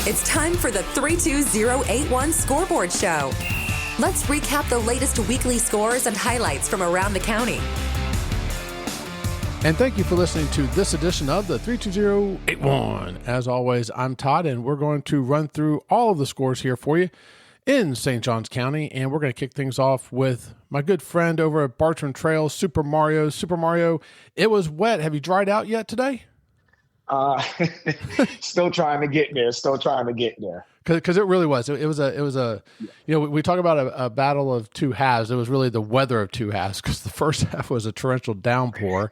It's time for the 32081 Scoreboard Show. Let's recap the latest weekly scores and highlights from around the county. And thank you for listening to this edition of the 32081. As always, I'm Todd, and we're going to run through all of the scores here for you in St. Johns County. And we're going to kick things off with my good friend over at Bartram Trail, Super Mario. Super Mario, it was wet. Have you dried out yet today? Still trying to get there. Because it really was. It was a. You know, we talk about a battle of two halves. It was really the weather of two halves, because the first half was a torrential downpour,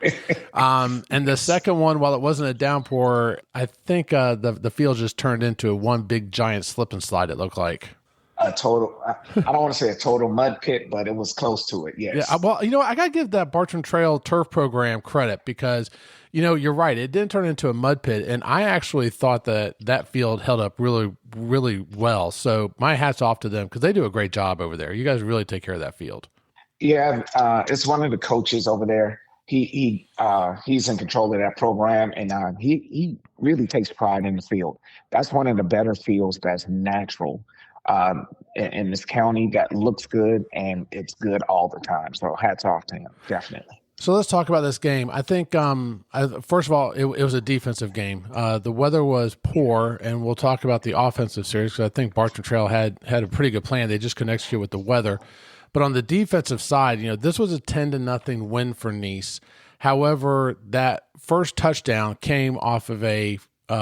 and the second one, while it wasn't a downpour, I think the field just turned into one big giant slip and slide. It looked like a total. I don't want to say a total mud pit, but it was close to it. Yes. Yeah. Well, you know, I got to give that Bartram Trail turf program credit, because, you know, you're right. It didn't turn into a mud pit. And I actually thought that field held up really, really well. So my hat's off to them, because they do a great job over there. You guys really take care of that field. Yeah. It's one of the coaches over there. He's in control of that program, and he really takes pride in the field. That's one of the better fields that's natural in this county, that looks good, and it's good all the time. So hats off to him, definitely. So let's talk about this game. I think, first of all, it was a defensive game. The weather was poor, and we'll talk about the offensive series, because I think Bartram Trail had a pretty good plan. They just couldn't execute with the weather. But on the defensive side, you know, this was a 10-0 win for Nease. However, that first touchdown came off of a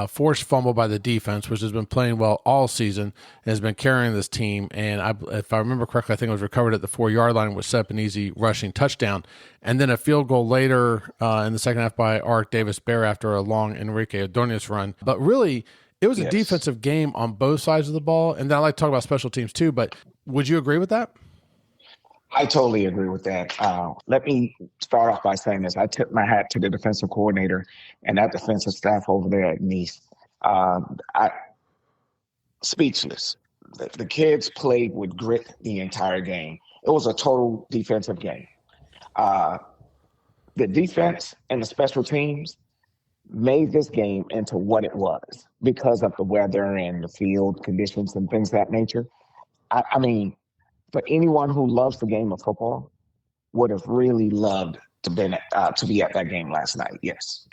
forced fumble by the defense, which has been playing well all season and has been carrying this team. And if I remember correctly, I think it was recovered at the 4-yard line, which set up an easy rushing touchdown. And then a field goal later in the second half by Art Davis-Bear after a long Enrique Ordonez run. But really, it was a defensive game on both sides of the ball. And then I like to talk about special teams too, but would you agree with that? I totally agree with that. Let me start off by saying this. I tip my hat to the defensive coordinator and that defensive staff over there at Nease. Speechless. The kids played with grit the entire game. It was a total defensive game. The defense and the special teams made this game into what it was because of the weather and the field conditions and things of that nature. I mean, for anyone who loves the game of football, would have really loved to be at that game last night. Yes.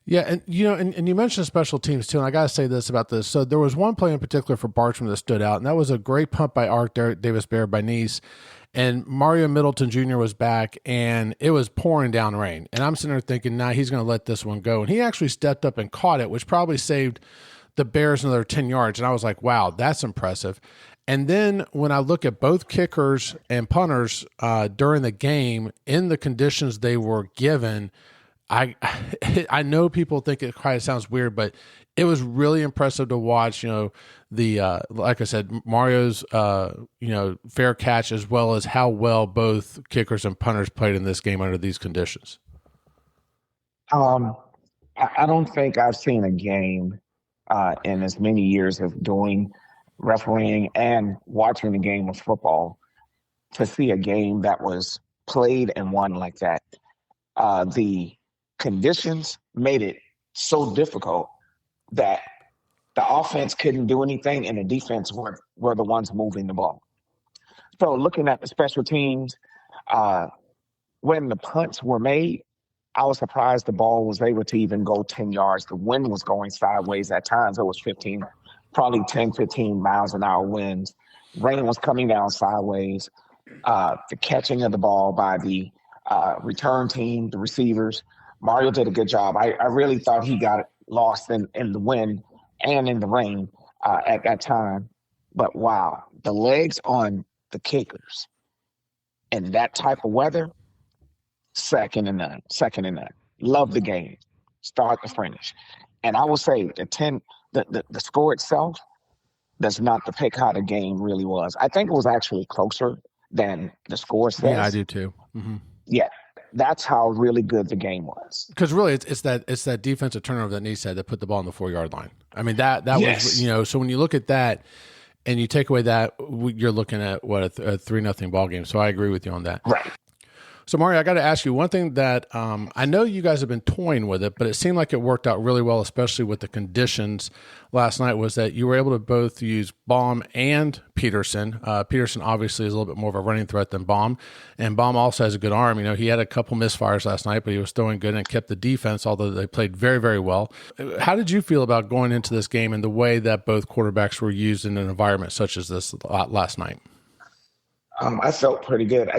Yeah, and you know, and you mentioned special teams too, and I got to say this about this. So there was one play in particular for Bartram that stood out, and that was a great punt by Art Davis-Bear by Nease, and Mario Middleton Jr. was back, and it was pouring down rain, and I'm sitting there thinking, nah, he's going to let this one go, and he actually stepped up and caught it, which probably saved the Bears another 10 yards, and I was like, wow, that's impressive. And then when I look at both kickers and punters during the game in the conditions they were given, I know people think it kind of sounds weird, but it was really impressive to watch. You know, the like I said, Mario's fair catch, as well as how well both kickers and punters played in this game under these conditions. I don't think I've seen a game in as many years of doing refereeing and watching the game of football to see a game that was played and won like that. The conditions made it so difficult that the offense couldn't do anything and the defense were the ones moving the ball. So looking at the special teams, when the punts were made, I was surprised the ball was able to even go 10 yards. The wind was going sideways at times. It was probably 10, 15 miles an hour winds. Rain was coming down sideways. The catching of the ball by the return team, the receivers, Mario did a good job. I really thought he got lost in the wind and in the rain at that time. But wow, the legs on the kickers in that type of weather, second to none. Love the game, start to finish. And I will say the score itself does not depict how the game really was. I think it was actually closer than the score says. Yeah, I do too. Mm-hmm. Yeah, that's how really good the game was. Because really, it's that defensive turnover that Nease had that put the ball on the 4-yard line. I mean, that yes. was, you know, so when you look at that and you take away that, you're looking at, what, a 3-0 ball game. So I agree with you on that. Right. So, Mario, I got to ask you one thing that I know you guys have been toying with it, but it seemed like it worked out really well, especially with the conditions last night, was that you were able to both use Baum and Peterson. Peterson obviously is a little bit more of a running threat than Baum, and Baum also has a good arm. You know, he had a couple misfires last night, but he was throwing good and kept the defense, although they played very, very well. How did you feel about going into this game and the way that both quarterbacks were used in an environment such as this last night? I felt pretty good.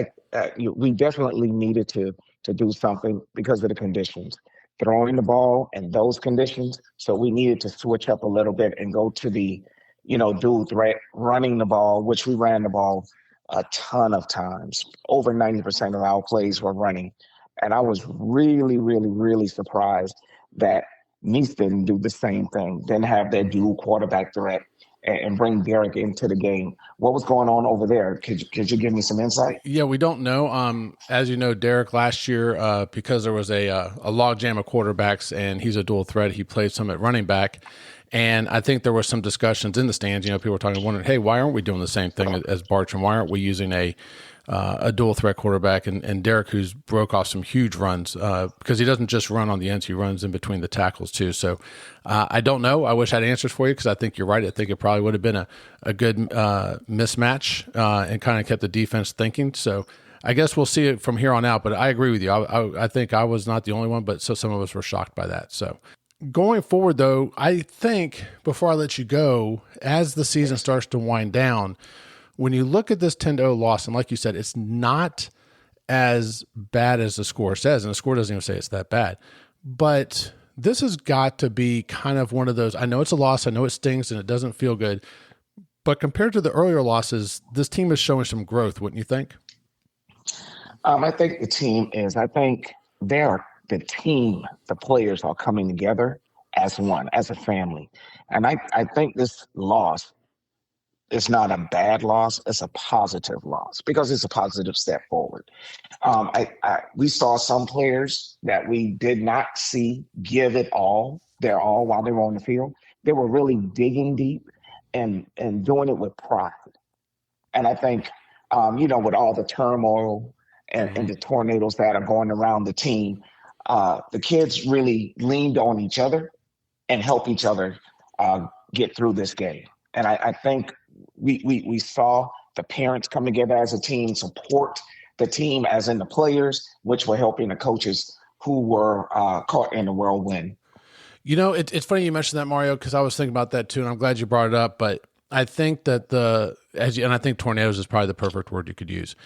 We definitely needed to do something because of the conditions, throwing the ball in those conditions. So we needed to switch up a little bit and go to the, dual threat, running the ball, which we ran the ball a ton of times. Over 90% of our plays were running. And I was really, really, really surprised that Nease didn't do the same thing, didn't have that dual quarterback threat and bring Derek into the game. What was going on over there? Could you give me some insight? Yeah, we don't know. As you know, Derek last year, because there was a log jam of quarterbacks and he's a dual threat, he played some at running back. And I think there were some discussions in the stands. You know, people were talking, wondering, hey, why aren't we doing the same thing as Bartram? Why aren't we using a dual threat quarterback? And Derek, who's broke off some huge runs, because he doesn't just run on the ends, he runs in between the tackles too. So I don't know. I wish I had answers for you because I think you're right. I think it probably would have been a good mismatch and kind of kept the defense thinking. So I guess we'll see it from here on out. But I agree with you. I think I was not the only one, but so some of us were shocked by that. So going forward, though, I think before I let you go, as the season starts to wind down, when you look at this 10-0 loss, and like you said, it's not as bad as the score says, and the score doesn't even say it's that bad, but this has got to be kind of one of those, I know it's a loss, I know it stings and it doesn't feel good, but compared to the earlier losses, this team is showing some growth, wouldn't you think? I think the team is. I think the team, the players are coming together as one, as a family. And I think this loss, it's not a bad loss. It's a positive loss because it's a positive step forward. We saw some players that we did not see give it all, their all while they were on the field. They were really digging deep and doing it with pride. And I think, with all the turmoil and the tornadoes that are going around the team, the kids really leaned on each other and helped each other get through this game. And I think we saw the parents come together as a team, support the team as in the players, which were helping the coaches who were caught in the whirlwind. You know, it's funny you mentioned that, Mario, because I was thinking about that too, and I'm glad you brought it up. But I think that and I think tornadoes is probably the perfect word you could use.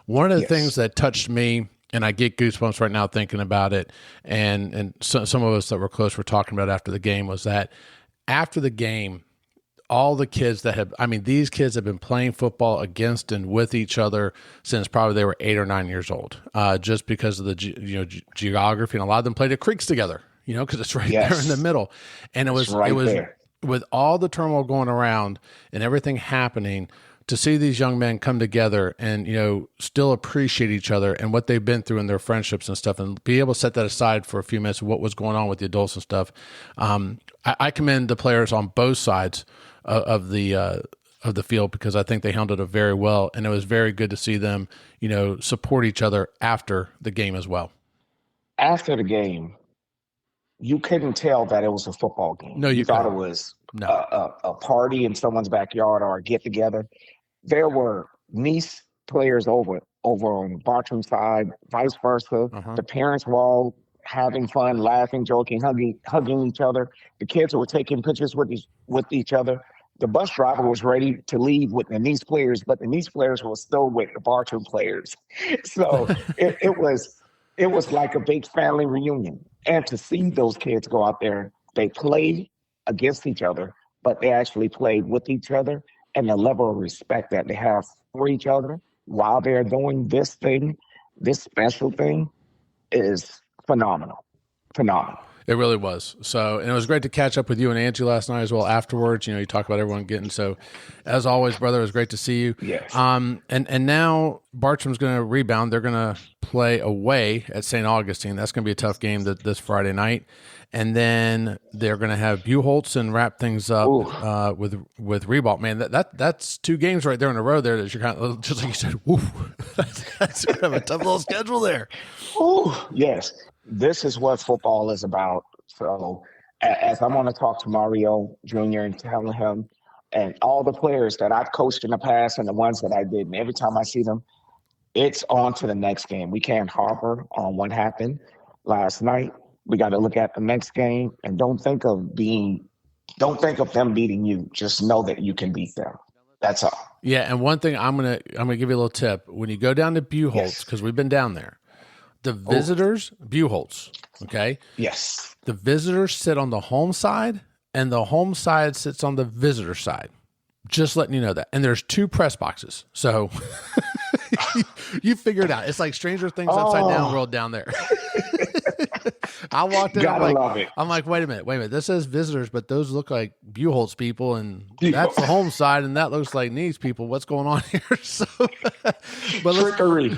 One of the things that touched me, and I get goosebumps right now thinking about it, and some of us that were close were talking about after the game, was that after the game, all the kids these kids have been playing football against and with each other since probably they were 8 or 9 years old, just because of the geography, and a lot of them played at Creeks together, because it's right there in the middle, and it was there. With all the turmoil going around and everything happening, to see these young men come together and, still appreciate each other and what they've been through in their friendships and stuff, and be able to set that aside for a few minutes of what was going on with the adults and stuff. I commend the players on both sides of the field, because I think they handled it very well, and it was very good to see them, support each other after the game as well. After the game, you couldn't tell that it was a football game. No, you thought it was a party in someone's backyard or a get-together. There were Nease players over on Bartram's side, vice versa. The parents were all having fun, laughing, joking, hugging each other. The kids were taking pictures with each other. The bus driver was ready to leave with the Nease players, but the Nease players were still with the Bartram players. So it was like a big family reunion. And to see those kids go out there, they played against each other, but they actually played with each other, and the level of respect that they have for each other while they're doing this thing, this special thing, is phenomenal. Phenomenal. It really was. So, and it was great to catch up with you and Angie last night as well afterwards. You talk about everyone getting. So, as always, brother, it was great to see you. Yes. And now Bartram's going to rebound. They're going to play away at St. Augustine. That's going to be a tough game this Friday night. And then they're going to have Buchholz and wrap things up with Ribault. Man, that's 2 games right there in a row there that you're kind of, just like you said, woo. That's kind of a tough little schedule there. Oh, yes. This is what football is about. So as I'm going to talk to Mario Jr. and telling him, and all the players that I've coached in the past and the ones that I didn't, every time I see them, it's on to the next game. We can't harbor on what happened last night. We got to look at the next game, and don't think of them beating you. Just know that you can beat them. That's all. Yeah, and one thing I'm gonna give you a little tip. When you go down to Buchholz, because we've been down there, the visitors, Buchholz, okay? Yes. The visitors sit on the home side, and the home side sits on the visitor side. Just letting you know that. And there's 2 press boxes. So you figure it out. It's like Stranger Things upside down world down there. I walked in. I'm like, wait a minute. This says visitors, but those look like Buchholz people, and that's the home side, and that looks like Nease people. What's going on here? So, Trickery.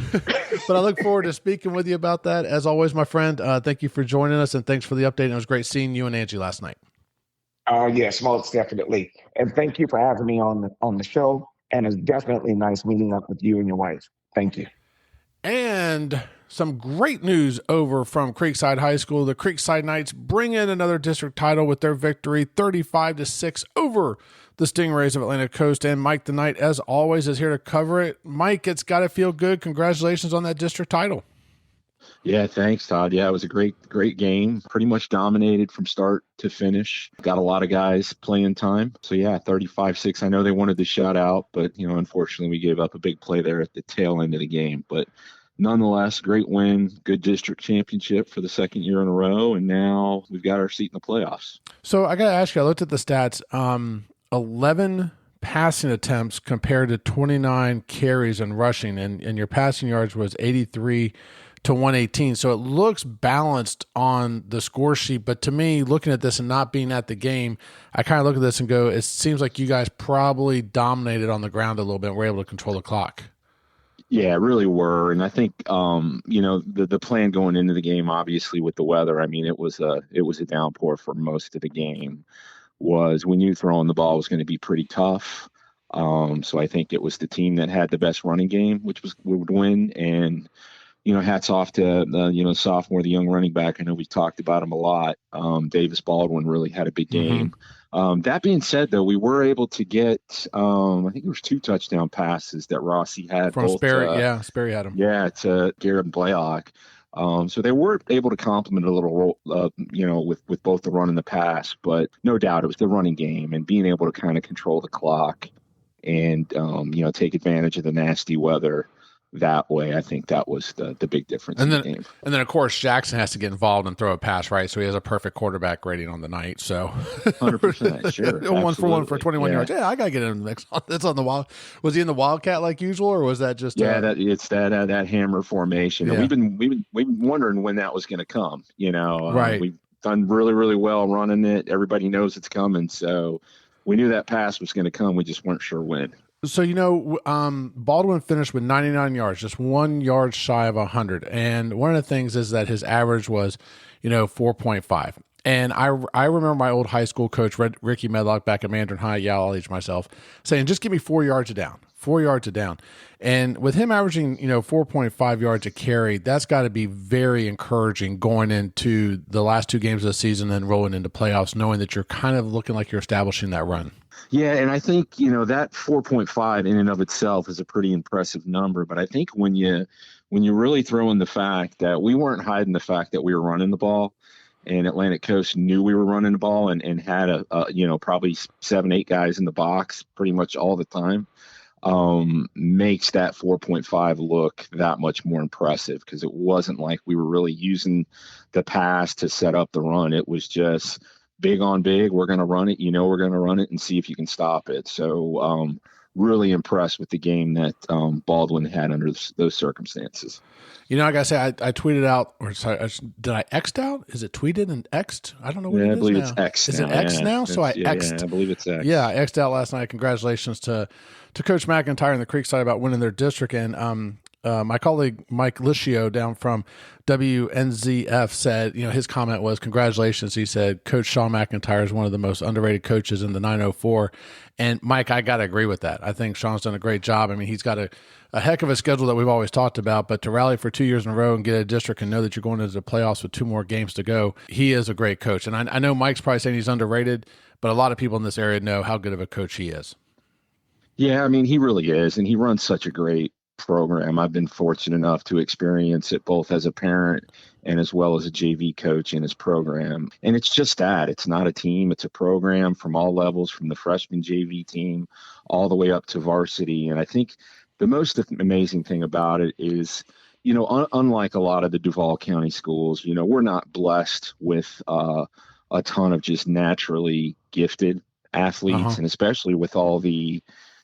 But I look forward to speaking with you about that. As always, my friend, thank you for joining us, and thanks for the update. And it was great seeing you and Angie last night. Yes, most definitely. And thank you for having me on the show. And it's definitely nice meeting up with you and your wife. Thank you. And some great news over from Creekside High School. The Creekside Knights bring in another district title with their victory 35-6 over the Stingrays of Atlantic Coast. And Mike the Knight, as always, is here to cover it. Mike, it's got to feel good. Congratulations on that district title. Yeah, thanks, Todd. Yeah, it was a great game. Pretty much dominated from start to finish. Got a lot of guys playing time. So, yeah, 35-6. I know they wanted the shutout, but, unfortunately we gave up a big play there at the tail end of the game. But nonetheless, great win, good district championship for the second year in a row, and now we've got our seat in the playoffs. So I got to ask you, I looked at the stats, 11 passing attempts compared to 29 carries and rushing, and your passing yards was 83 to 118. So it looks balanced on the score sheet. But to me, looking at this and not being at the game, I kind of look at this and go, it seems like you guys probably dominated on the ground a little bit and were able to control the clock. Yeah, really were. And I think, the plan going into the game, obviously with the weather, I mean, it was a downpour for most of the game, was we knew throwing the ball was going to be pretty tough. So I think it was the team that had the best running game, would win. And, hats off to the sophomore, the young running back. I know we talked about him a lot. Davis Baldwin really had a big game. That being said, though, we were able to get, I think there was 2 touchdown passes that Rossi had. From Sperry, Sperry had them. Yeah, to Garrett Blaylock. So they were able to complement a little, with both the run and the pass. But no doubt it was the running game and being able to kind of control the clock and, take advantage of the nasty weather that way. I think that was the big difference in the game. And then, of course, Jackson has to get involved and throw a pass, right? So he has a perfect quarterback rating on the night. So 100%, sure. 1 for 1 for 21 yards. Yeah, I got to get in the mix. That's on the wild. Was he in the Wildcat like usual, or was that just? Yeah, it's that hammer formation. Yeah. And we've been wondering when that was going to come. Right. We've done really, really well running it. Everybody knows it's coming. So we knew that pass was going to come. We just weren't sure when. So, Baldwin finished with 99 yards, just 1 yard shy of 100. And one of the things is that his average was, 4.5. And I remember my old high school coach, Ricky Medlock, back at Mandarin High, I'll age myself, saying, just give me 4 yards a down. 4 yards a down. And with him averaging, 4.5 yards a carry, that's got to be very encouraging going into the last 2 games of the season and rolling into playoffs, knowing that you're kind of looking like you're establishing that run. Yeah, and I think, that 4.5 in and of itself is a pretty impressive number. But I think when you really throw in the fact that we weren't hiding the fact that we were running the ball, and Atlantic Coast knew we were running the ball and had probably 7-8 guys in the box pretty much all the time, makes that 4.5 look that much more impressive, because it wasn't like we were really using the pass to set up the run. It was just big on big. We're going to run it. We're going to run it and see if you can stop it. So really impressed with the game that Baldwin had under those circumstances. You know, I gotta say, I tweeted out, or sorry, did I X'd out? Is it tweeted and X'd? I don't know what it is now. I believe it's X. Is now, it X yeah. now? So I X'd. Yeah, I believe it's X. Yeah, I X'd out last night. Congratulations to Coach McIntyre and the Creekside about winning their district. And my colleague Mike Lischio down from WNZF said, you know, his comment was, congratulations. He said, Coach Sean McIntyre is one of the most underrated coaches in the 904. And Mike, I got to agree with that. I think Sean's done a great job. I mean, he's got a heck of a schedule that we've always talked about, but to rally for 2 years in a row and get a district and know that you're going into the playoffs with 2 more games to go, he is a great coach. And I know Mike's probably saying he's underrated, but a lot of people in this area know how good of a coach he is. Yeah, I mean, he really is. And he runs such a great program. I've been fortunate enough to experience it both as a parent and as well as a JV coach in his program. And it's just that. It's not a team. It's a program from all levels, from the freshman JV team all the way up to varsity. And I think the most amazing thing about it is, you know, unlike a lot of the Duval County schools, you know, we're not blessed with a ton of just naturally gifted athletes, and especially with all the,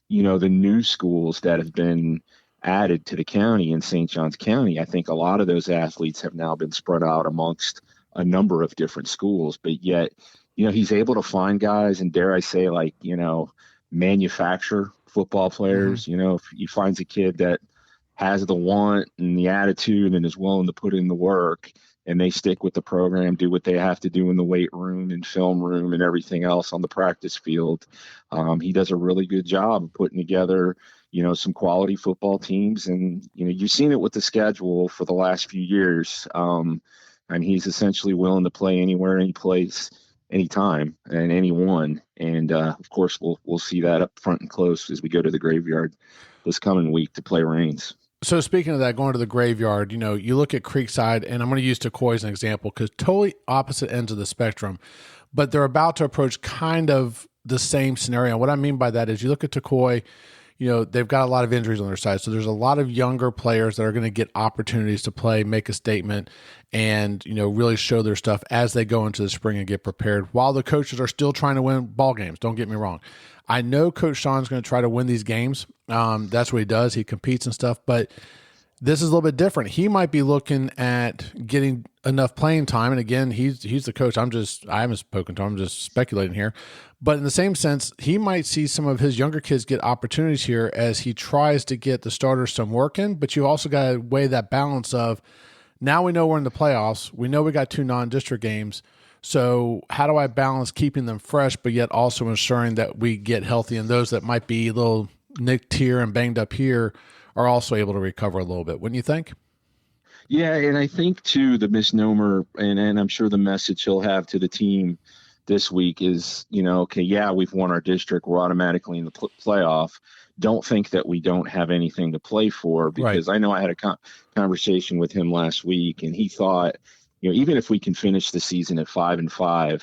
you know, the new schools that have been added to the county in St. Johns County. I think a lot of those athletes have now been spread out amongst a number of different schools, but yet, you know, he's able to find guys and, dare I say, like, you know, manufacture football players. You know, if he finds a kid that has the want and the attitude and is willing to put in the work, and they stick with the program, do what they have to do in the weight room and film room and everything else on the practice field, he does a really good job of putting together, you know, some quality football teams. And, you know, you've seen it with the schedule for the last few years. And he's essentially willing to play anywhere, any place, anytime, and anyone. And of course, we'll see that up front and close as we go to the graveyard this coming week to play Reigns. So speaking of that, going to the graveyard, you know, you look at Creekside, and I'm going to use Tocoi as an example because totally opposite ends of the spectrum, but they're about to approach kind of the same scenario. What I mean by that is you look at Tocoi, you know, they've got a lot of injuries on their side. So there's a lot of younger players that are going to get opportunities to play, make a statement, and, you know, really show their stuff as they go into the spring and get prepared while the coaches are still trying to win ball games. Don't get me wrong. I know Coach Sean's going to try to win these games. That's what he does. He competes and stuff, but this is a little bit different. He might be looking at getting enough playing time. And again, he's the coach. I haven't spoken to him. I'm just speculating here. But in the same sense, he might see some of his younger kids get opportunities here as he tries to get the starters some work in. But you also got to weigh that balance of, now we know we're in the playoffs. We know we got 2 non-district games. So how do I balance keeping them fresh, but yet also ensuring that we get healthy, and those that might be a little nicked here and banged up here are also able to recover a little bit, wouldn't you think? Yeah, and I think, too, the misnomer, and I'm sure the message he'll have to the team this week is, you know, okay, yeah, we've won our district. We're automatically in the playoff. Don't think that we don't have anything to play for, because I know I had a conversation with him last week, and he thought, you know, even if we can finish the season at 5-5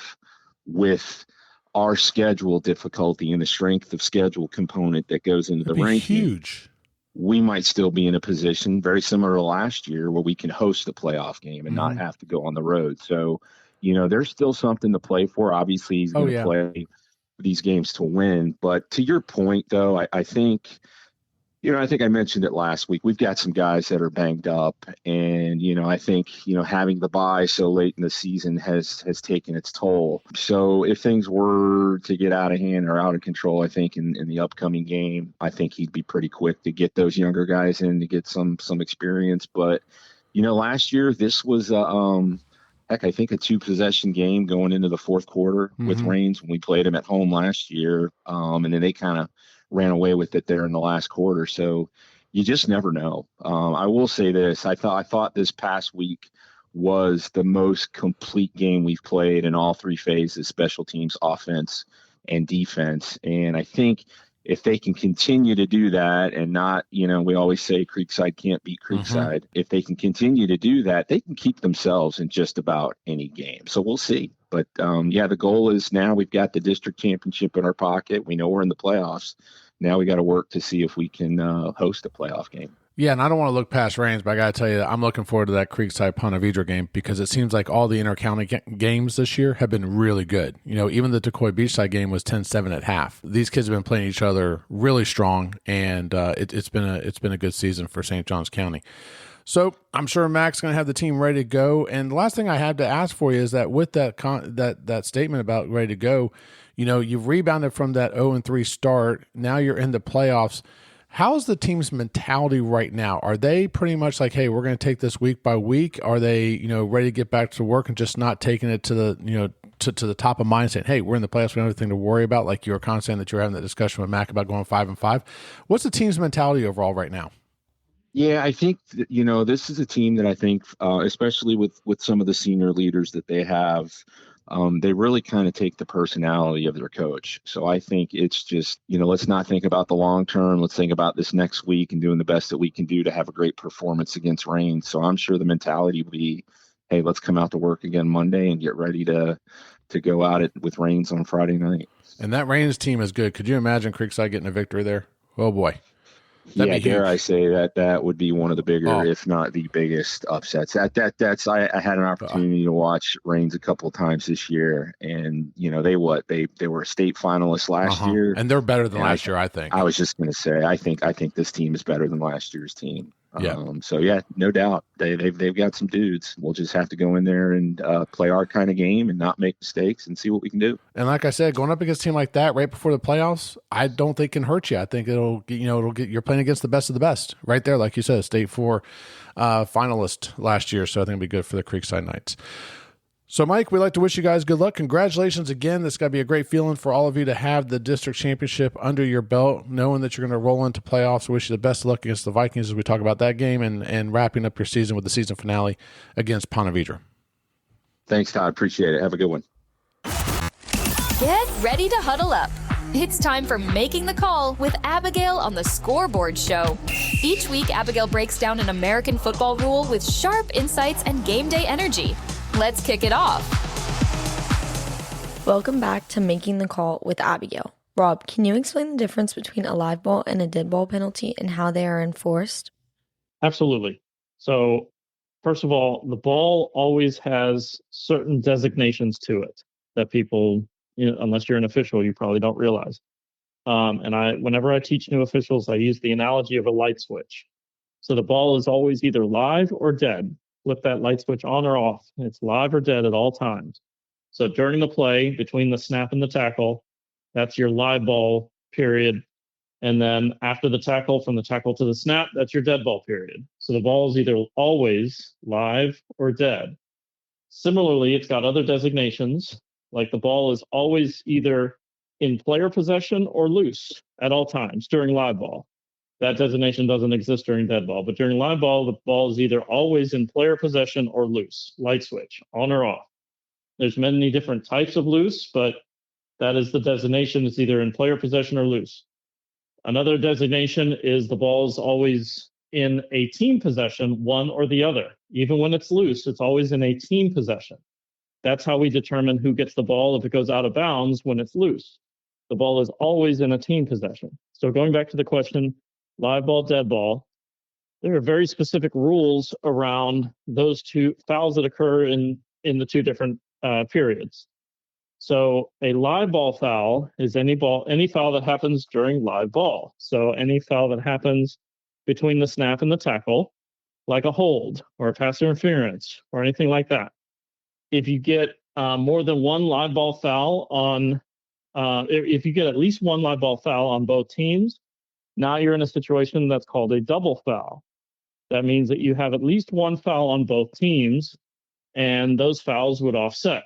with our schedule difficulty and the strength of schedule component that goes into the ranking, huge, we might still be in a position very similar to last year where we can host a playoff game and not have to go on the road. So, you know, there's still something to play for. Obviously, he's going to play these games to win. But to your point, though, I think, you know, I think I mentioned it last week. We've got some guys that are banged up, and, you know, I think, you know, having the bye so late in the season has taken its toll. So if things were to get out of hand or out of control, I think in the upcoming game, I think he'd be pretty quick to get those younger guys in to get some experience. But, you know, last year this was I think a 2-possession game going into the fourth quarter with Reigns when we played them at home last year, and then they kind of ran away with it there in the last quarter. So you just never know. I will say this. I thought this past week was the most complete game we've played in all 3 phases, special teams, offense, and defense. And I think if they can continue to do that and not, you know, we always say Creekside can't beat Creekside. If they can continue to do that, they can keep themselves in just about any game. So we'll see. But, yeah, the goal is now we've got the district championship in our pocket. We know we're in the playoffs. Now we got to work to see if we can host a playoff game. Yeah, and I don't want to look past Reigns, but I got to tell you, I'm looking forward to that Creekside Ponte Vedra game because it seems like all the intercounty games this year have been really good. You know, even the Tocoi Beachside game was 10-7 at half. These kids have been playing each other really strong, and it's been a good season for St. Johns County. So I'm sure Mac's going to have the team ready to go. And the last thing I had to ask for you is that with that statement about ready to go, you know, you've rebounded from that 0-3 start. Now you're in the playoffs. How's the team's mentality right now? Are they pretty much like, hey, we're going to take this week by week? Are they, you know, ready to get back to work and just not taking it to the, you know, to the top of mind, saying, hey, we're in the playoffs, we don't have anything to worry about, like you were kind of saying that you were having that discussion with Mac about going 5-5. What's the team's mentality overall right now? Yeah, I think you know, this is a team that I think, especially with some of the senior leaders that they have, they really kind of take the personality of their coach. So I think it's just, you know, let's not think about the long term. Let's think about this next week and doing the best that we can do to have a great performance against Rain. So I'm sure the mentality will be, hey, let's come out to work again Monday and get ready to go out with Rains on Friday night. And that Rains team is good. Could you imagine Creekside getting a victory there? Oh boy. Yeah, dare I say that would be one of the bigger, if not the biggest upsets. That's I had an opportunity to watch Reigns a couple of times this year, and you know they were a state finalist last year, and they're better than last year. I think. I was just going to say I think this team is better than last year's team. Yeah. So yeah, no doubt they've got some dudes. We'll just have to go in there and play our kind of game and not make mistakes and see what we can do. And like I said, going up against a team like that right before the playoffs, I don't think can hurt you. I think it'll get you're playing against the best of the best right there, like you said, state 4 finalist last year. So I think it'll be good for the Creekside Knights. So, Mike, we'd like to wish you guys good luck. Congratulations again. This is going to be a great feeling for all of you to have the district championship under your belt, knowing that you're going to roll into playoffs. We wish you the best of luck against the Vikings as we talk about that game and wrapping up your season with the season finale against Ponte Vedra. Thanks, Todd. Appreciate it. Have a good one. Get ready to huddle up. It's time for Making the Call with Abigail on the Scoreboard Show. Each week, Abigail breaks down an American football rule with sharp insights and game day energy. Let's kick it off. Welcome back to Making the Call with Abigail. Rob, can you explain the difference between a live ball and a dead ball penalty and how they are enforced? Absolutely. So, first of all, the ball always has certain designations to it that people, unless you're an official, you probably don't realize. Whenever I teach new officials, I use the analogy of a light switch. So the ball is always either live or dead. Flip that light switch on or off. It's live or dead at all times. So during the play, between the snap and the tackle, that's your live ball period. And then after the tackle, from the tackle to the snap, that's your dead ball period. So the ball is either always live or dead. Similarly, it's got other designations, like the ball is always either in player possession or loose at all times during live ball. That designation doesn't exist during dead ball, but during live ball, the ball is either always in player possession or loose, light switch, on or off. There's many different types of loose, but that is the designation. It's either in player possession or loose. Another designation is the ball is always in a team possession, one or the other. Even when it's loose, it's always in a team possession. That's how we determine who gets the ball if it goes out of bounds when it's loose. The ball is always in a team possession. So going back to the question, live ball, dead ball, there are very specific rules around those two fouls that occur in the two different periods. So a live ball foul is any foul that happens during live ball. So any foul that happens between the snap and the tackle, like a hold or a pass interference or anything like that. If you get more than one live ball foul if you get at least one live ball foul on both teams, now you're in a situation that's called a double foul. That means that you have at least one foul on both teams, and those fouls would offset.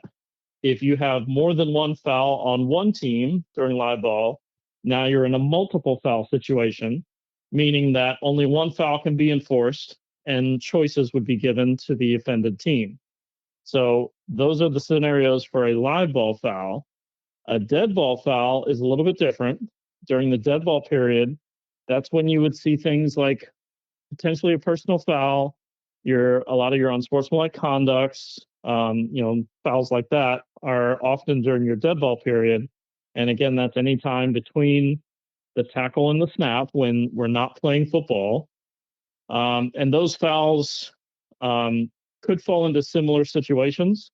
If you have more than one foul on one team during live ball, now you're in a multiple foul situation, meaning that only one foul can be enforced and choices would be given to the offended team. So those are the scenarios for a live ball foul. A dead ball foul is a little bit different. During the dead ball period, that's when you would see things like potentially a personal foul, a lot of your unsportsmanlike conducts, fouls like that are often during your dead ball period. And again, that's any time between the tackle and the snap when we're not playing football. And those fouls could fall into similar situations.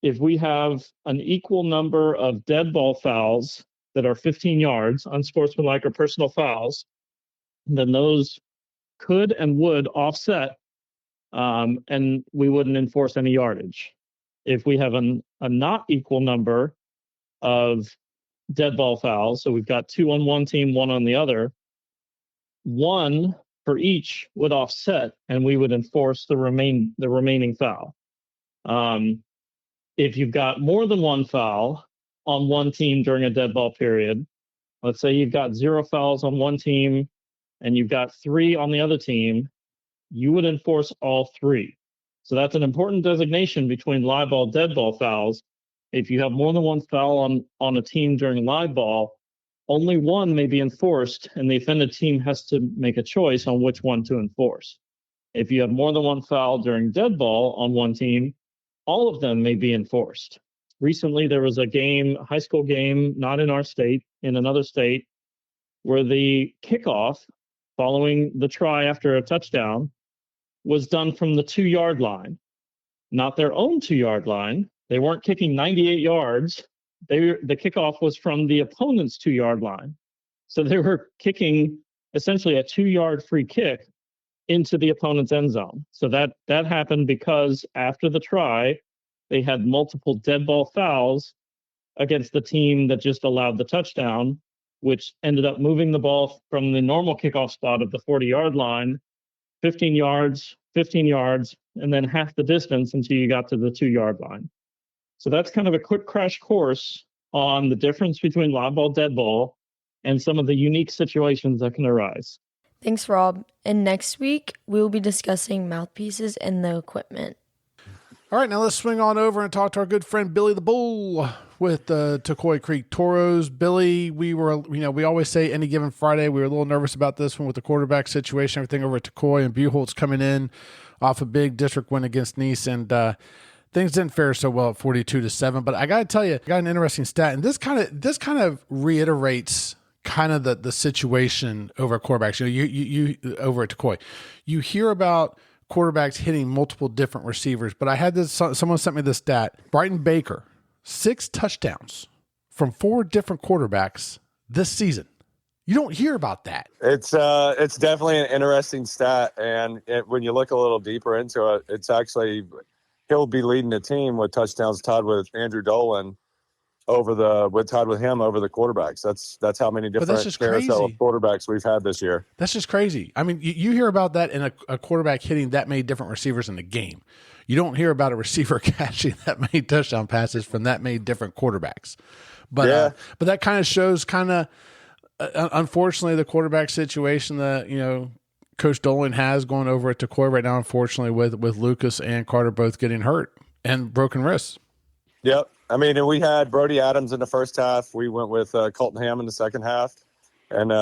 If we have an equal number of dead ball fouls that are 15 yards, unsportsmanlike or personal fouls, then those could and would offset, and we wouldn't enforce any yardage. If we have a not equal number of dead ball fouls, so we've got 2 on one team, 1 on the other, 1 for each would offset, and we would enforce the remaining foul. If you've got more than 1 foul on one team during a dead ball period, let's say you've got 0 fouls on one team and you've got 3 on the other team, you would enforce all 3. So that's an important designation between live ball, dead ball fouls. If you have more than 1 foul on a team during live ball, only 1 may be enforced, and the offended team has to make a choice on which one to enforce. If you have more than 1 foul during dead ball on one team, all of them may be enforced. Recently, there was a high school game, not in our state, in another state, where the kickoff following the try after a touchdown was done from the 2-yard line, not their own 2-yard line. They weren't kicking 98 yards. The kickoff was from the opponent's 2-yard line. So they were kicking essentially a 2-yard free kick into the opponent's end zone. So that happened because after the try, they had multiple dead ball fouls against the team that just allowed the touchdown, which ended up moving the ball from the normal kickoff spot of the 40-yard line, 15 yards, and then half the distance until you got to the 2-yard line. So that's kind of a quick crash course on the difference between live ball, dead ball, and some of the unique situations that can arise. Thanks, Rob. And next week, we will be discussing mouthpieces and the equipment. All right, now let's swing on over and talk to our good friend Billy the Bull with the Tocoi Creek Toros. Billy, we always say any given Friday, we were a little nervous about this one with the quarterback situation, everything over at Tocoi, and Buchholz coming in off a big district win against Nease, and things didn't fare so well at 42-7. But I got to tell you, I got an interesting stat, and this kind of reiterates kind of the situation over at quarterbacks. You over at Tocoi, you hear about quarterbacks hitting multiple different receivers, but I had this, someone sent me this stat. Brighton Baker, 6 touchdowns from 4 different quarterbacks this season. You don't hear about that. It's definitely an interesting stat, and when you look a little deeper into it, it's actually he'll be leading the team with touchdowns tied with Andrew Dolan tied with him over the quarterbacks. That's how many different carousel of quarterbacks we've had this year. That's just crazy. I mean, you hear about that in a quarterback hitting that many different receivers in a game. You don't hear about a receiver catching that many touchdown passes from that many different quarterbacks. But but that kind of shows unfortunately the quarterback situation that Coach Dolan has going over at Tocoi right now. Unfortunately, with Lucas and Carter both getting hurt and broken wrists. Yep. I mean, and we had Brody Adams in the first half. We went with Colton Ham in the second half. And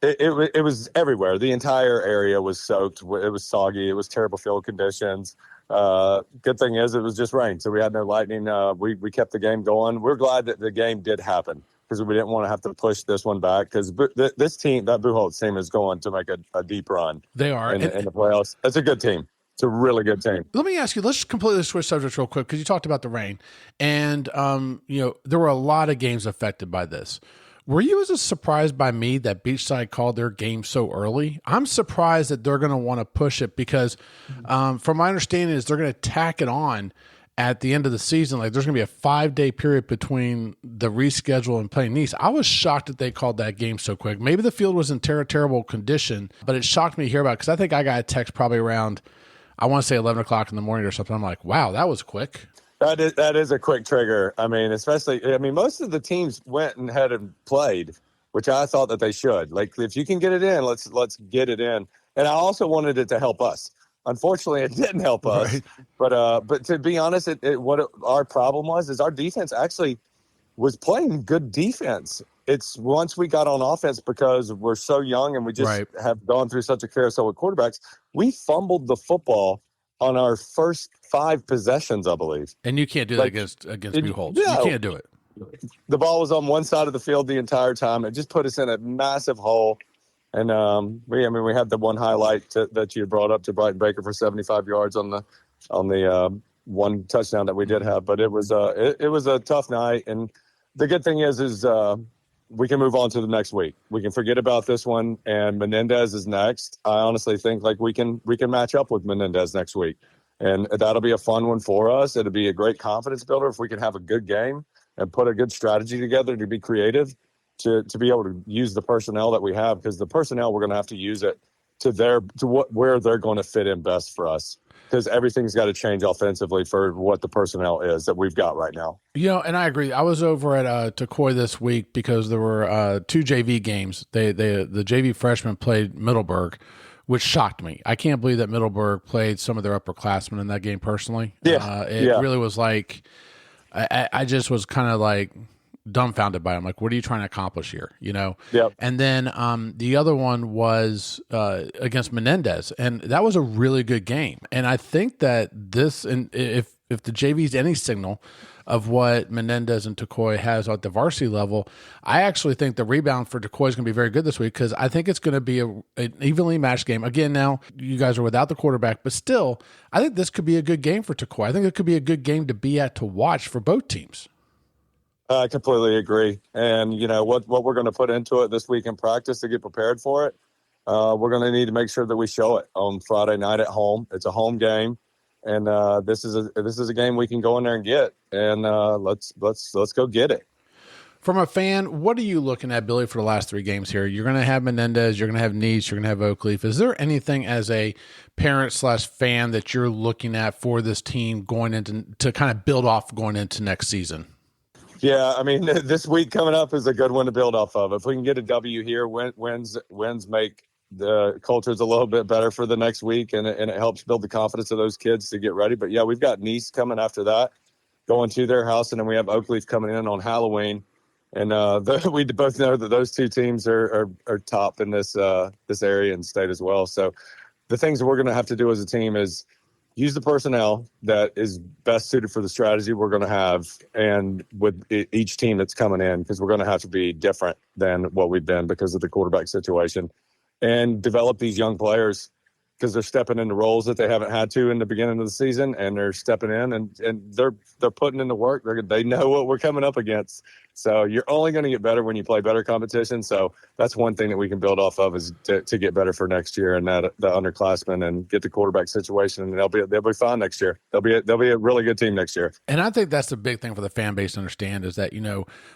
it was everywhere. The entire area was soaked. It was soggy. It was terrible field conditions. Good thing is it was just rain, so we had no lightning. We kept the game going. We're glad that the game did happen because we didn't want to have to push this one back because this team, that Buchholz team, is going to make a deep run. They are. In the playoffs. It's a good team. It's a really good team. Let me ask you, let's completely switch subjects real quick because you talked about the rain. And, there were a lot of games affected by this. Were you as surprised by me that Beachside called their game so early? I'm surprised that they're going to want to push it because from my understanding is they're going to tack it on at the end of the season. Like there's going to be a 5-day period between the reschedule and playing Nease. I was shocked that they called that game so quick. Maybe the field was in terrible condition, but it shocked me to hear about it because I think I got a text probably around – I want to say 11 o'clock in the morning or something. I'm like, wow, that was quick. That is a quick trigger. I mean, most of the teams went and had and played, which I thought that they should. Like, if you can get it in, let's get it in. And I also wanted it to help us. Unfortunately, it didn't help us. Right. But to be honest, our problem is our defense actually was playing good defense. It's once we got on offense because we're so young and we just have gone through such a carousel with quarterbacks, we fumbled the football on our first 5 possessions, I believe. And you can't do that against Buchholz. You can't do it. The ball was on one side of the field the entire time. It just put us in a massive hole. And we had the one highlight that you brought up to Brighton Baker for 75 yards on the one touchdown that we did have. But it was a tough night. And the good thing is we can move on to the next week. We can forget about this one, and Menendez is next. I honestly think like we can match up with Menendez next week, and that'll be a fun one for us. It'll be a great confidence builder if we can have a good game and put a good strategy together to be creative, to be able to use the personnel that we have, because the personnel, we're going to have to use it where they're going to fit in best for us, because everything's got to change offensively for what the personnel is that we've got right now. And I agree. I was over at Tocoi this week because there were 2 JV games. The JV freshmen played Middleburg, which shocked me. I can't believe that Middleburg played some of their upperclassmen in that game personally. It really was like, I just was kind of like dumbfounded by it. I'm like, what are you trying to accomplish here? Yep. And then the other one was against Menendez, and that was a really good game. And I think that if the JV's any signal of what Menendez and Tocoi has at the varsity level, I actually think the rebound for Tocoi is going to be very good this week, because I think it's going to be an evenly matched game. Again, now you guys are without the quarterback, but still, I think this could be a good game for Tocoi. I think it could be a good game to be at to watch for both teams. I completely agree. And, what we're going to put into it this week in practice to get prepared for it, we're going to need to make sure that we show it on Friday night at home. It's a home game. And this is a game we can go in there and get. And let's go get it. From a fan, what are you looking at, Billy, for the last 3 games here? You're going to have Menendez, you're going to have Nease, you're going to have Oakleaf. Is there anything as a parent/fan that you're looking at for this team going into to kind of build off going into next season? Yeah, this week coming up is a good one to build off of. If we can get a W here, wins make the cultures a little bit better for the next week, and it helps build the confidence of those kids to get ready. But yeah, we've got Nease coming after that, going to their house, and then we have Oakleaf coming in on Halloween. And we both know that those 2 teams are top in this area and state as well. So the things that we're going to have to do as a team is use the personnel that is best suited for the strategy we're going to have, and with each team that's coming in, because we're going to have to be different than what we've been because of the quarterback situation, and develop these young players, because they're stepping into roles that they haven't had to in the beginning of the season, and they're stepping in and they're putting in the work. They know what we're coming up against. So you're only going to get better when you play better competition. So that's one thing that we can build off of, is to get better for next year, and the underclassmen, and get the quarterback situation, and they'll be fine next year. They'll be a really good team next year. And I think that's the big thing for the fan base to understand, is that,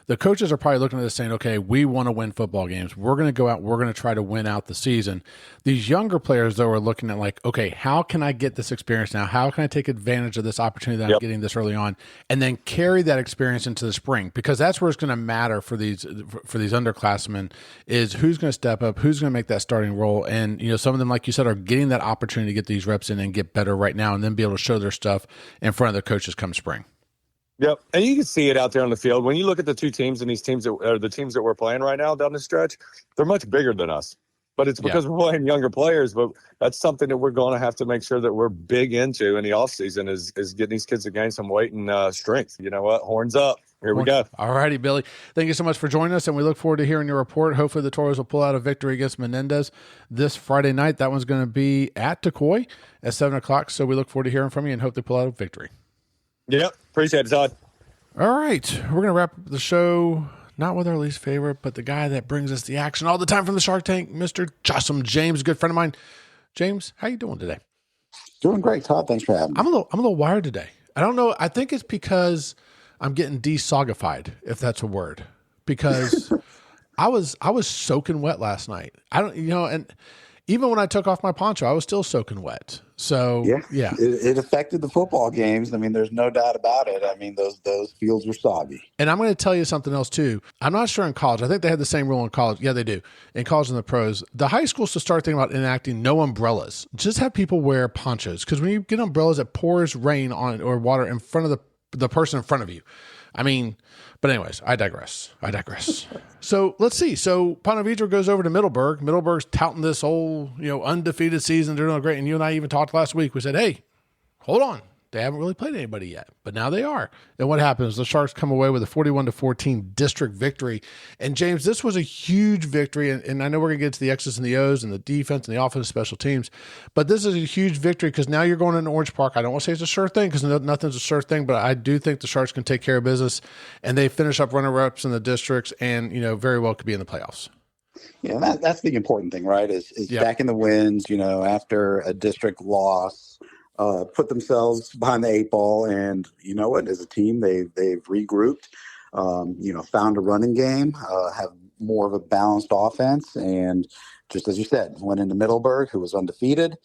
the coaches are probably looking at this saying, okay, we want to win football games. We're going to go out, we're going to try to win out the season. These younger players, though, are looking at like, okay, how can I get this experience now? How can I take advantage of this opportunity that I'm getting this early on, and then carry that experience into the spring? Because that's where it's going to matter for these underclassmen, is who's going to step up, who's going to make that starting role. And, some of them, like you said, are getting that opportunity to get these reps in and get better right now, and then be able to show their stuff in front of their coaches come spring. Yep. And you can see it out there on the field. When you look at the 2 teams, and these teams the teams that we're playing right now down the stretch, they're much bigger than us. But it's because we're playing younger players. But that's something that we're going to have to make sure that we're big into in the offseason, is getting these kids to gain some weight and strength. You know what? Horns up. Here we go. All righty, Billy. Thank you so much for joining us, and we look forward to hearing your report. Hopefully the Toros will pull out a victory against Menendez this Friday night. That one's going to be at Tocoi at 7 o'clock, so we look forward to hearing from you and hope they pull out a victory. Yep. Appreciate it, Todd. All right. We're going to wrap up the show, not with our least favorite, but the guy that brings us the action all the time from the Shark Tank, Mr. Jossum James, a good friend of mine. James, how you doing today? Doing great, Todd. Thanks for having me. I'm a little wired today. I don't know. I think it's because I'm getting desogified, if that's a word, because I was soaking wet last night. And even when I took off my poncho, I was still soaking wet. So yeah. It affected the football games. There's no doubt about it. Those fields were soggy. And I'm going to tell you something else too. I'm not sure in college. I think they had the same rule in college. Yeah, they do. In college and the pros, the high schools to start thinking about enacting no umbrellas. Just have people wear ponchos, because when you get umbrellas, it pours rain on or water in front of the person in front of you. But anyways, I digress. So let's see. So Ponte Vedra goes over to Middleburg. Middleburg's touting this whole, undefeated season. They're doing great. And you and I even talked last week. We said, hey, hold on. They haven't really played anybody yet, but now they are. And what happens? The Sharks come away with a 41-14 district victory. And James, this was a huge victory. And I know we're going to get to the X's and the O's and the defense and the offense, special teams, but this is a huge victory because now you're going into Orange Park. I don't want to say it's a sure thing because nothing's a sure thing, but I do think the Sharks can take care of business, and they finish up runner-ups in the districts and, very well could be in the playoffs. Yeah, that's the important thing, right? Is stacking the wins, after a district loss, put themselves behind the 8 ball. And you know what? As a team, they've regrouped, found a running game, have more of a balanced offense. And just as you said, went into Middleburg, who was undefeated,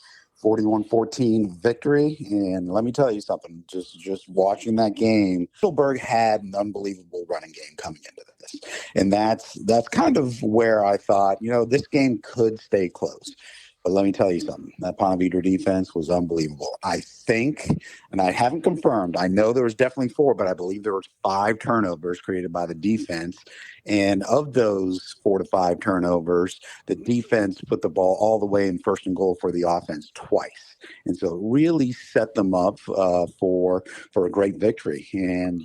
41-14 victory. And let me tell you something, just watching that game, Middleburg had an unbelievable running game coming into this. And that's kind of where I thought, this game could stay close. But let me tell you something, that Ponte Vedra defense was unbelievable. I think, and I haven't confirmed, I know there was definitely 4, but I believe there was 5 turnovers created by the defense. And of those 4 to 5 turnovers, the defense put the ball all the way in first and goal for the offense twice. And so it really set them up for a great victory. And,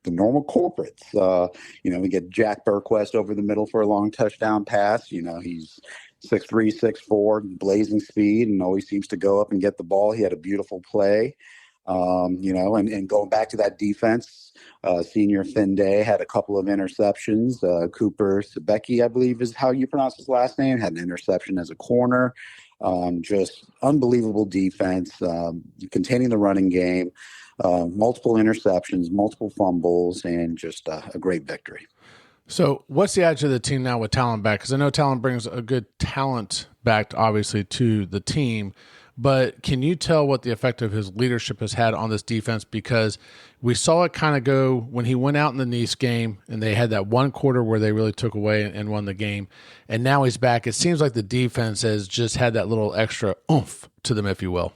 the normal culprits, we get Jack Burquest over the middle for a long touchdown pass. He's 6'3", 6'4", blazing speed, and always seems to go up and get the ball. He had a beautiful play, and going back to that defense, senior Finn Day had a couple of interceptions. Cooper Sebecki, I believe is how you pronounce his last name, had an interception as a corner. Just unbelievable defense, containing the running game, multiple interceptions, multiple fumbles, and just a great victory. So what's the attitude of the team now with Talon back? Because I know Talon brings a good talent back, obviously, to the team. But can you tell what the effect of his leadership has had on this defense? Because we saw it kind of go when he went out in the Nease game, and they had that one quarter where they really took away and won the game. And now he's back. It seems like the defense has just had that little extra oomph to them, if you will.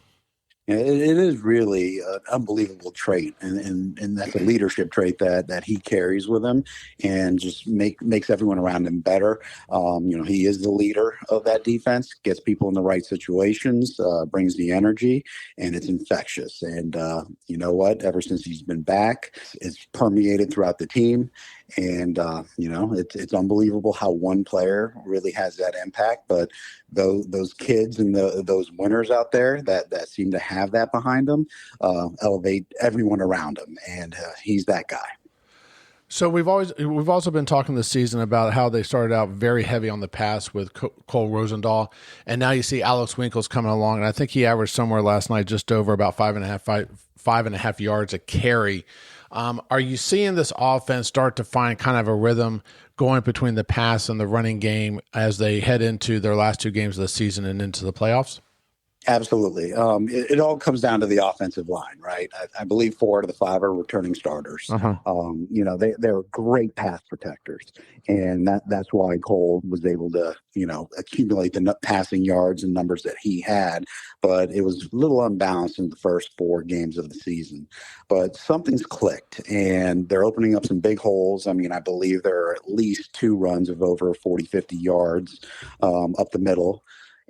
It is really an unbelievable trait, and that's a leadership trait that he carries with him, and just makes everyone around him better. He is the leader of that defense, gets people in the right situations, brings the energy, and it's infectious. And you know what? Ever since he's been back, it's permeated throughout the team. And, it's unbelievable how one player really has that impact. But those kids and those winners out there that seem to have that behind them elevate everyone around them. And he's that guy. So we've also been talking this season about how they started out very heavy on the pass with Cole Rosendahl, and now you see Alex Winkles coming along, and I think he averaged somewhere last night just over about 5.5 yards a carry. Are you seeing this offense start to find kind of a rhythm going between the pass and the running game as they head into their last 2 games of the season and into the playoffs? Absolutely. It all comes down to the offensive line, right? I believe 4 out of the 5 are returning starters. They're great pass protectors, and that's why Cole was able to, accumulate the passing yards and numbers that he had. But it was a little unbalanced in the first 4 games of the season. But something's clicked, and they're opening up some big holes. I mean, I believe there are at least 2 runs of over 40, 50 yards up the middle.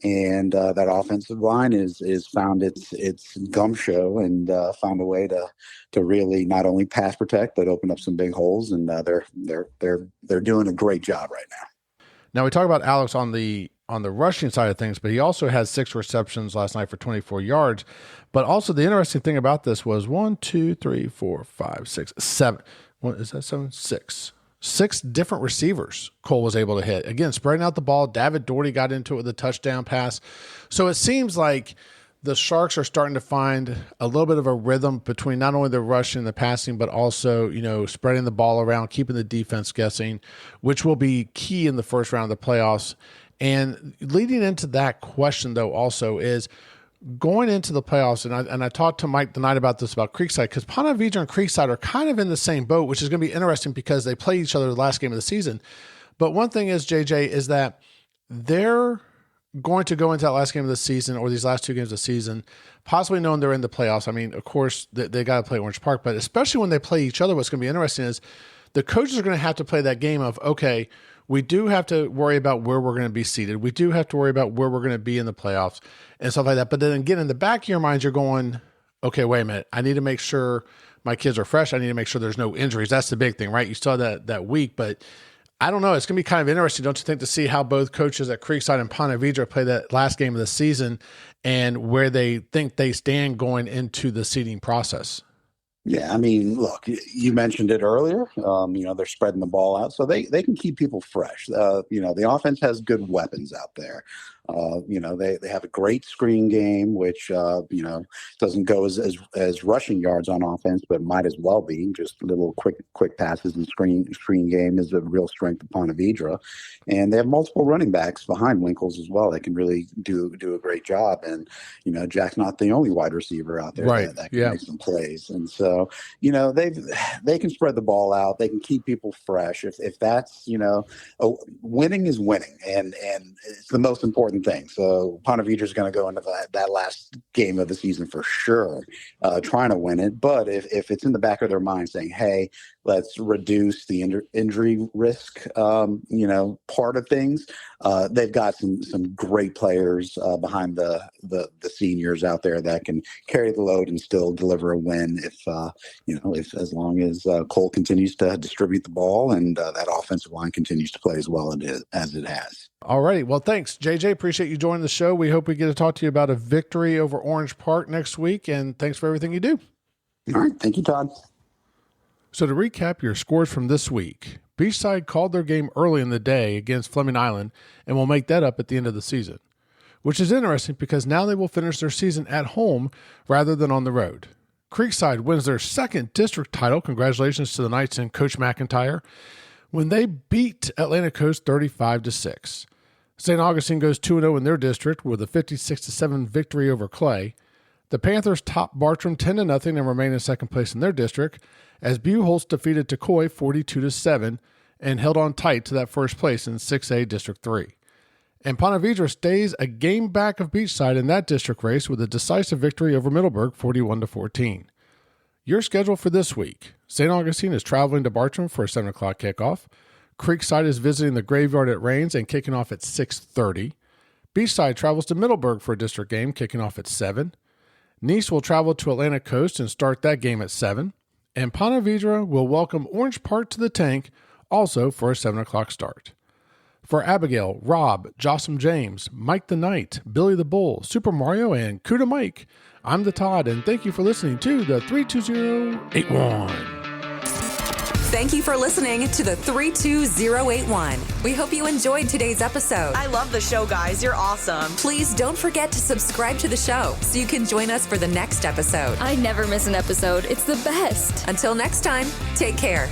And that offensive line is found its gumshoe and found a way to really not only pass protect but open up some big holes, and they're doing a great job right now. Now we talk about Alex on the rushing side of things, but he also had 6 receptions last night for 24 yards. But also the interesting thing about this was 1, 2, 3, 4, 5, 6, 7. What is that? 7, 6. 6 different receivers Cole was able to hit. Again, spreading out the ball. David Doherty got into it with a touchdown pass. So it seems like the Sharks are starting to find a little bit of a rhythm between not only the rushing and the passing, but also, spreading the ball around, keeping the defense guessing, which will be key in the first round of the playoffs. And leading into that question, though, also is going into the playoffs, and I talked to Mike tonight about this about Creekside, because Ponte Vedra and Creekside are kind of in the same boat, which is going to be interesting because they play each other the last game of the season. But one thing is, JJ, is that they're going to go into that last game of the season, or these last 2 games of the season, possibly knowing they're in the playoffs. I mean, of course, they got to play Orange Park, but especially when they play each other, what's going to be interesting is the coaches are going to have to play that game of, okay, we do have to worry about where we're going to be seated. We do have to worry about where we're going to be in the playoffs and stuff like that. But then again, in the back of your mind, you're going, okay, wait a minute, I need to make sure my kids are fresh. I need to make sure there's no injuries. That's the big thing, right? You saw that week, but I don't know. It's going to be kind of interesting, don't you think, to see how both coaches at Creekside and Ponte Vedra play that last game of the season and where they think they stand going into the seeding process. Yeah, I mean, look, you mentioned it earlier. They're spreading the ball out, so they can keep people fresh. The offense has good weapons out there. They have a great screen game, which doesn't go as rushing yards on offense, but might as well be. Just little quick passes and screen game is a real strength of Ponte Vedra, and they have multiple running backs behind Winkles as well that can really do a great job. And Jack's not the only wide receiver out there that can make some plays, and so they can spread the ball out. They can keep people fresh. If that's winning is winning, and it's the most important thing. So Ponte Vedra is going to go into that last game of the season for sure, trying to win it. But if it's in the back of their mind saying, hey, let's reduce the injury risk, part of things, they've got some great players behind the seniors out there that can carry the load and still deliver a win if as long as Cole continues to distribute the ball and that offensive line continues to play as well as it has. All righty. Well, thanks, JJ. Appreciate you joining the show. We hope we get to talk to you about a victory over Orange Park next week, and thanks for everything you do. All right. Thank you, Todd. So to recap your scores from this week, Beachside called their game early in the day against Fleming Island and will make that up at the end of the season, which is interesting because now they will finish their season at home rather than on the road. Creekside wins their second district title. Congratulations to the Knights and Coach McIntyre when they beat Atlantic Coast 35-6. St. Augustine goes 2-0 in their district with a 56-7 victory over Clay. The Panthers top Bartram 10-0 and remain in second place in their district as Buchholz defeated Tocoi 42-7 and held on tight to that first place in 6A District 3. And Ponte Vedra stays a game back of Beachside in that district race with a decisive victory over Middleburg 41-14. Your schedule for this week: St. Augustine is traveling to Bartram for a 7 o'clock kickoff. Creekside is visiting the Graveyard at Rains and kicking off at 6:30. Beachside travels to Middleburg for a district game kicking off at 7. Nease will travel to Atlantic Coast and start that game at 7. And Ponte Vedra will welcome Orange Park to the Tank also for a 7 o'clock start. For Abigail, Rob, Jossam James, Mike the Knight, Billy the Bull, Super Mario, and Kuda Mike, I'm the Todd, and thank you for listening to the 32081. Thank you for listening to the 32081. We hope you enjoyed today's episode. I love the show, guys. You're awesome. Please don't forget to subscribe to the show so you can join us for the next episode. I never miss an episode. It's the best. Until next time, take care.